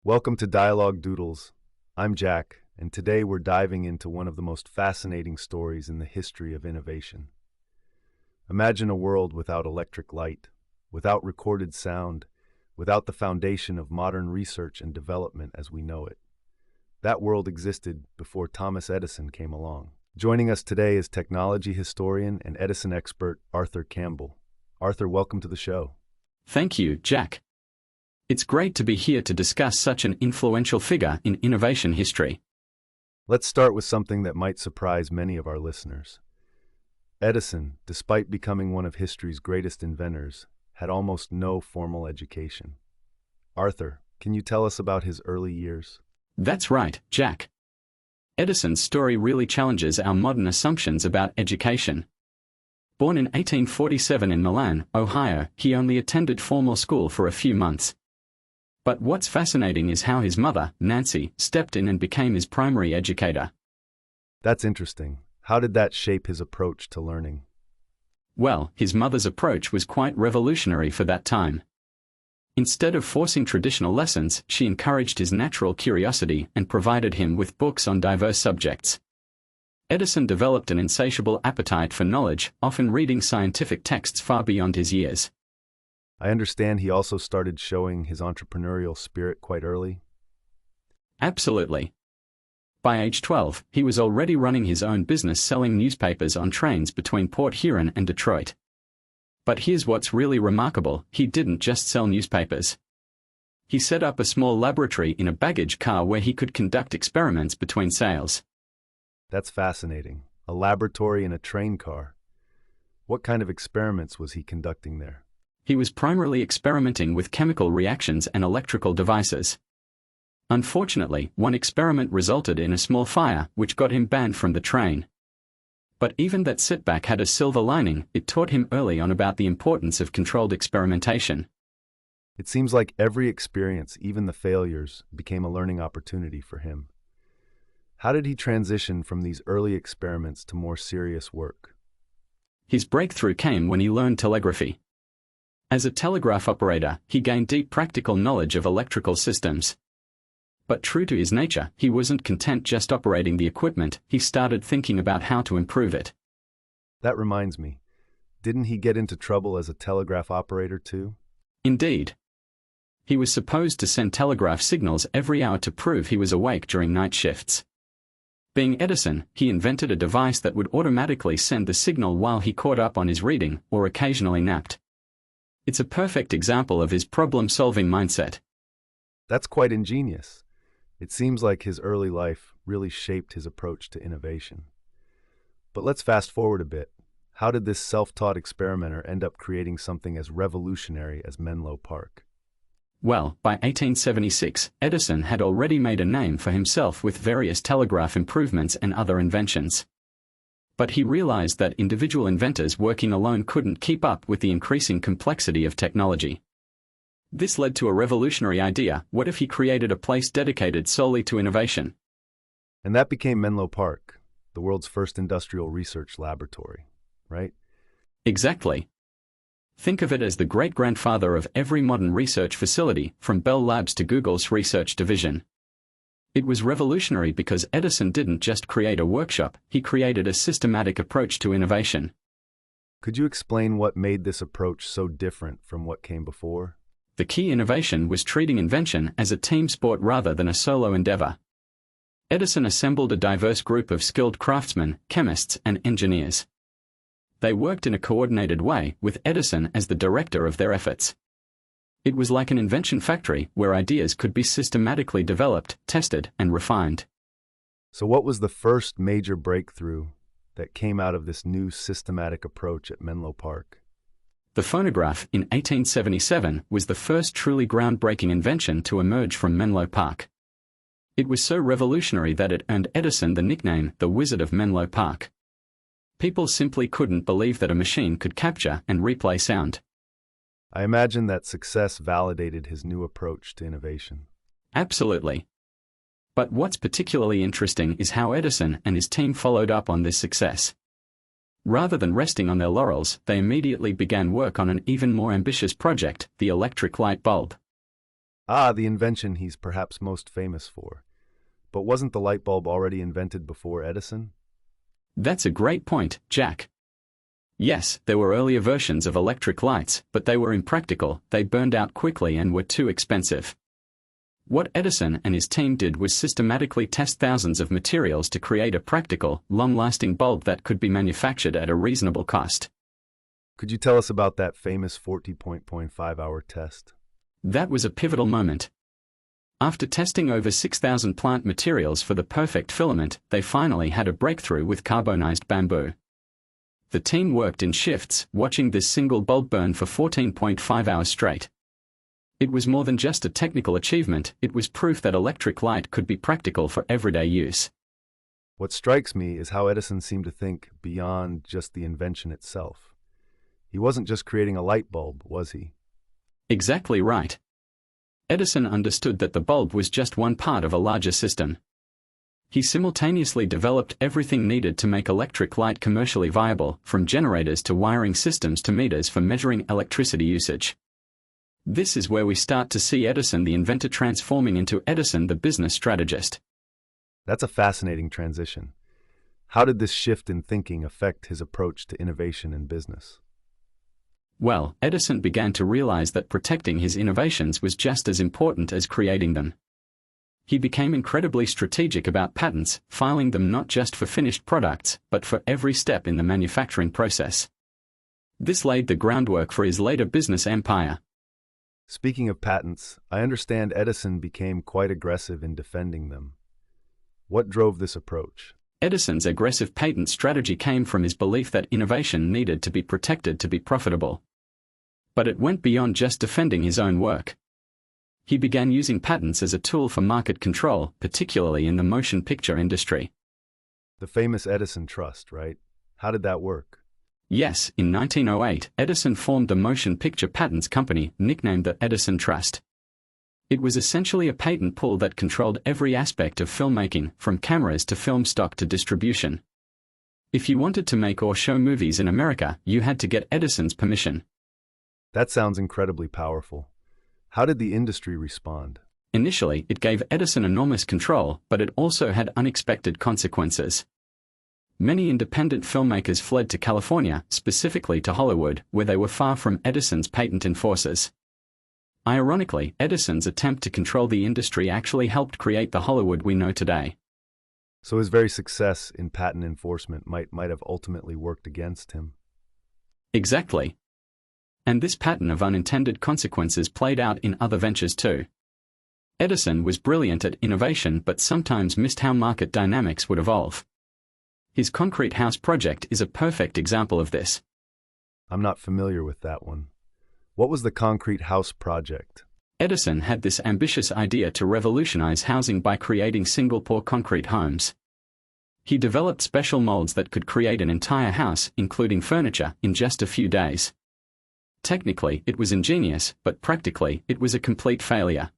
Welcome to Dialogue Doodles. I'm Jack, and today we're diving into one of the most fascinating stories in the history of innovation. Imagine a world without electric light, without recorded sound, without the foundation of modern research and development as we know it. That world existed before Thomas Edison came along. Joining us today is technology historian and Edison expert Arthur Campbell. Arthur, welcome to the show. Thank you, Jack. It's great to be here to discuss such an influential figure in innovation history. Let's start with something that might surprise many of our listeners. Edison, despite becoming one of history's greatest inventors, had almost no formal education. Arthur, can you tell us about his early years? That's right, Jack. Edison's story really challenges our modern assumptions about education. Born in 1847 in Milan, Ohio, he only attended formal school for a few months. But what's fascinating is how his mother, Nancy, stepped in and became his primary educator. That's interesting. How did that shape his approach to learning? Well, his mother's approach was quite revolutionary for that time. Instead of forcing traditional lessons, she encouraged his natural curiosity and provided him with books on diverse subjects. Edison developed an insatiable appetite for knowledge, often reading scientific texts far beyond his years. I understand he also started showing his entrepreneurial spirit quite early. Absolutely. By age 12, he was already running his own business selling newspapers on trains between Port Huron and Detroit. But here's what's really remarkable: he didn't just sell newspapers. He set up a small laboratory in a baggage car where he could conduct experiments between sales. That's fascinating. A laboratory in a train car. What kind of experiments was he conducting there? He was primarily experimenting with chemical reactions and electrical devices. Unfortunately, one experiment resulted in a small fire, which got him banned from the train. But even that setback had a silver lining. It taught him early on about the importance of controlled experimentation. It seems like every experience, even the failures, became a learning opportunity for him. How did he transition from these early experiments to more serious work? His breakthrough came when he learned telegraphy. As a telegraph operator, he gained deep practical knowledge of electrical systems. But true to his nature, he wasn't content just operating the equipment. He started thinking about how to improve it. That reminds me, didn't he get into trouble as a telegraph operator too? Indeed. He was supposed to send telegraph signals every hour to prove he was awake during night shifts. Being Edison, he invented a device that would automatically send the signal while he caught up on his reading or occasionally napped. It's a perfect example of his problem-solving mindset. That's quite ingenious. It seems like his early life really shaped his approach to innovation. But let's fast forward a bit. How did this self-taught experimenter end up creating something as revolutionary as Menlo Park? Well, by 1876, Edison had already made a name for himself with various telegraph improvements and other inventions. But he realized that individual inventors working alone couldn't keep up with the increasing complexity of technology. This led to a revolutionary idea: what if he created a place dedicated solely to innovation? And that became Menlo Park, the world's first industrial research laboratory, right? Exactly. Think of it as the great-grandfather of every modern research facility, from Bell Labs to Google's research division. It was revolutionary because Edison didn't just create a workshop, he created a systematic approach to innovation. Could you explain what made this approach so different from what came before? The key innovation was treating invention as a team sport rather than a solo endeavor. Edison assembled a diverse group of skilled craftsmen, chemists, and engineers. They worked in a coordinated way, with Edison as the director of their efforts. It was like an invention factory where ideas could be systematically developed, tested, and refined. So what was the first major breakthrough that came out of this new systematic approach at Menlo Park? The phonograph in 1877 was the first truly groundbreaking invention to emerge from Menlo Park. It was so revolutionary that it earned Edison the nickname the Wizard of Menlo Park. People simply couldn't believe that a machine could capture and replay sound. I imagine that success validated his new approach to innovation. Absolutely. But what's particularly interesting is how Edison and his team followed up on this success. Rather than resting on their laurels, they immediately began work on an even more ambitious project: the electric light bulb. Ah, the invention he's perhaps most famous for. But wasn't the light bulb already invented before Edison? That's a great point, Jack. Yes, there were earlier versions of electric lights, but they were impractical, they burned out quickly and were too expensive. What Edison and his team did was systematically test thousands of materials to create a practical, long-lasting bulb that could be manufactured at a reasonable cost. Could you tell us about that famous 40.5-hour test? That was a pivotal moment. After testing over 6,000 plant materials for the perfect filament, they finally had a breakthrough with carbonized bamboo. The team worked in shifts, watching this single bulb burn for 14.5 hours straight. It was more than just a technical achievement, it was proof that electric light could be practical for everyday use. What strikes me is how Edison seemed to think beyond just the invention itself. He wasn't just creating a light bulb, was he? Exactly right. Edison understood that the bulb was just one part of a larger system. He simultaneously developed everything needed to make electric light commercially viable, from generators to wiring systems to meters for measuring electricity usage. This is where we start to see Edison the inventor transforming into Edison the business strategist. That's a fascinating transition. How did this shift in thinking affect his approach to innovation in business? Well, Edison began to realize that protecting his innovations was just as important as creating them. He became incredibly strategic about patents, filing them not just for finished products, but for every step in the manufacturing process. This laid the groundwork for his later business empire. Speaking of patents, I understand Edison became quite aggressive in defending them. What drove this approach? Edison's aggressive patent strategy came from his belief that innovation needed to be protected to be profitable. But it went beyond just defending his own work. He began using patents as a tool for market control, particularly in the motion picture industry. The famous Edison Trust, right? How did that work? Yes, in 1908, Edison formed the motion picture patents company, nicknamed the Edison Trust. It was essentially a patent pool that controlled every aspect of filmmaking, from cameras to film stock to distribution. If you wanted to make or show movies in America, you had to get Edison's permission. That sounds incredibly powerful. How did the industry respond? Initially, it gave Edison enormous control, but it also had unexpected consequences. Many independent filmmakers fled to California, specifically to Hollywood, where they were far from Edison's patent enforcers. Ironically, Edison's attempt to control the industry actually helped create the Hollywood we know today. So his very success in patent enforcement might have ultimately worked against him. Exactly. And this pattern of unintended consequences played out in other ventures too. Edison was brilliant at innovation but sometimes missed how market dynamics would evolve. His concrete house project is a perfect example of this. I'm not familiar with that one. What was the concrete house project? Edison had this ambitious idea to revolutionize housing by creating single-pour concrete homes. He developed special molds that could create an entire house, including furniture, in just a few days. Technically, it was ingenious, but practically, it was a complete failure.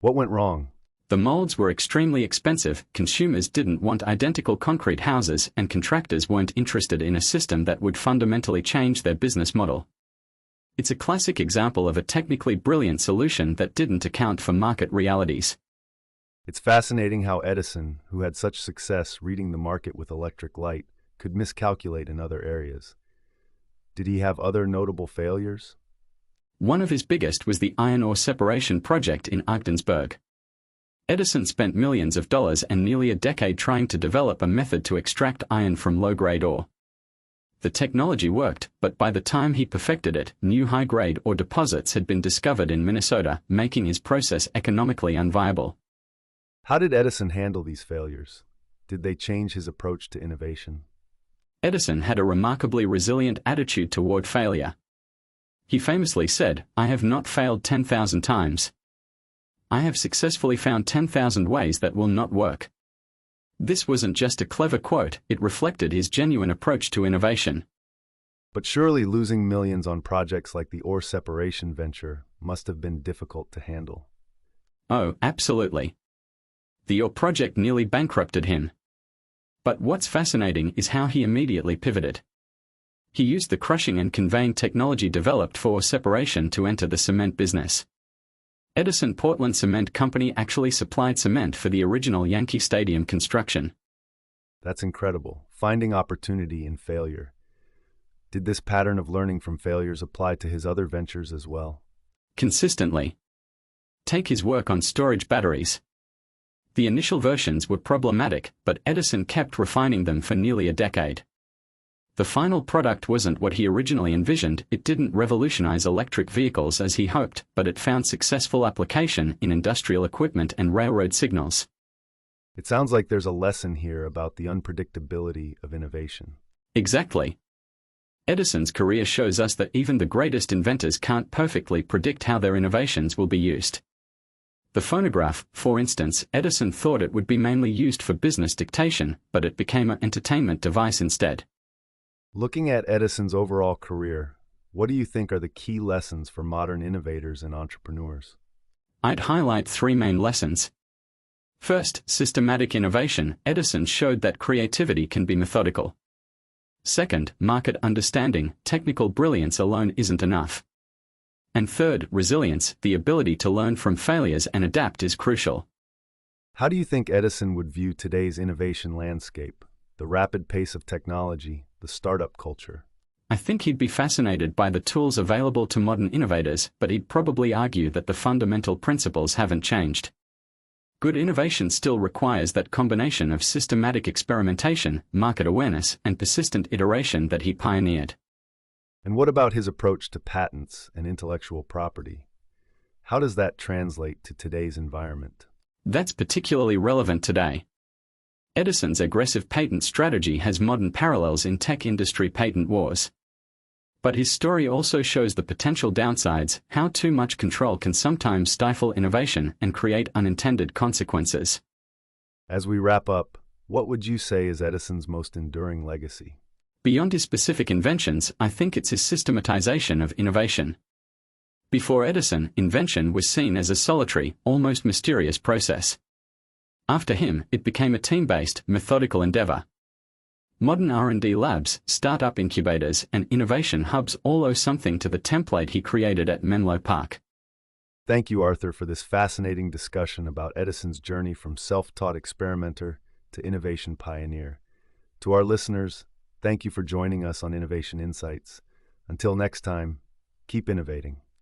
What went wrong? The molds were extremely expensive, consumers didn't want identical concrete houses, and contractors weren't interested in a system that would fundamentally change their business model. It's a classic example of a technically brilliant solution that didn't account for market realities. It's fascinating how Edison, who had such success reading the market with electric light, could miscalculate in other areas. Did he have other notable failures? One of his biggest was the iron ore separation project in Ogdensburg. Edison spent millions of dollars and nearly a decade trying to develop a method to extract iron from low-grade ore. The technology worked, but by the time he perfected it, new high-grade ore deposits had been discovered in Minnesota, making his process economically unviable. How did Edison handle these failures? Did they change his approach to innovation? Edison had a remarkably resilient attitude toward failure. He famously said, "I have not failed 10,000 times. I have successfully found 10,000 ways that will not work." This wasn't just a clever quote, it reflected his genuine approach to innovation. But surely losing millions on projects like the ore separation venture must have been difficult to handle. Oh, absolutely. The ore project nearly bankrupted him. But what's fascinating is how he immediately pivoted. He used the crushing and conveying technology developed for ore separation to enter the cement business. Edison Portland Cement Company actually supplied cement for the original Yankee Stadium construction. That's incredible. Finding opportunity in failure. Did this pattern of learning from failures apply to his other ventures as well? Consistently. Take his work on storage batteries. The initial versions were problematic, but Edison kept refining them for nearly a decade. The final product wasn't what he originally envisioned. It didn't revolutionize electric vehicles as he hoped, but it found successful application in industrial equipment and railroad signals. It sounds like there's a lesson here about the unpredictability of innovation. Exactly. Edison's career shows us that even the greatest inventors can't perfectly predict how their innovations will be used. The phonograph, for instance, Edison thought it would be mainly used for business dictation, but it became an entertainment device instead. Looking at Edison's overall career, what do you think are the key lessons for modern innovators and entrepreneurs? I'd highlight three main lessons. First, systematic innovation. Edison showed that creativity can be methodical. Second, market understanding. Technical brilliance alone isn't enough. And third, resilience. The ability to learn from failures and adapt is crucial. How do you think Edison would view today's innovation landscape, the rapid pace of technology, the startup culture? I think he'd be fascinated by the tools available to modern innovators, but he'd probably argue that the fundamental principles haven't changed. Good innovation still requires that combination of systematic experimentation, market awareness, and persistent iteration that he pioneered. And what about his approach to patents and intellectual property? How does that translate to today's environment? That's particularly relevant today. Edison's aggressive patent strategy has modern parallels in tech industry patent wars. But his story also shows the potential downsides, how too much control can sometimes stifle innovation and create unintended consequences. As we wrap up, what would you say is Edison's most enduring legacy? Beyond his specific inventions, I think it's his systematization of innovation. Before Edison, invention was seen as a solitary, almost mysterious process. After him, it became a team-based, methodical endeavor. Modern R&D labs, startup incubators, and innovation hubs all owe something to the template he created at Menlo Park. Thank you, Arthur, for this fascinating discussion about Edison's journey from self-taught experimenter to innovation pioneer. To our listeners, thank you for joining us on Innovation Insights. Until next time, keep innovating.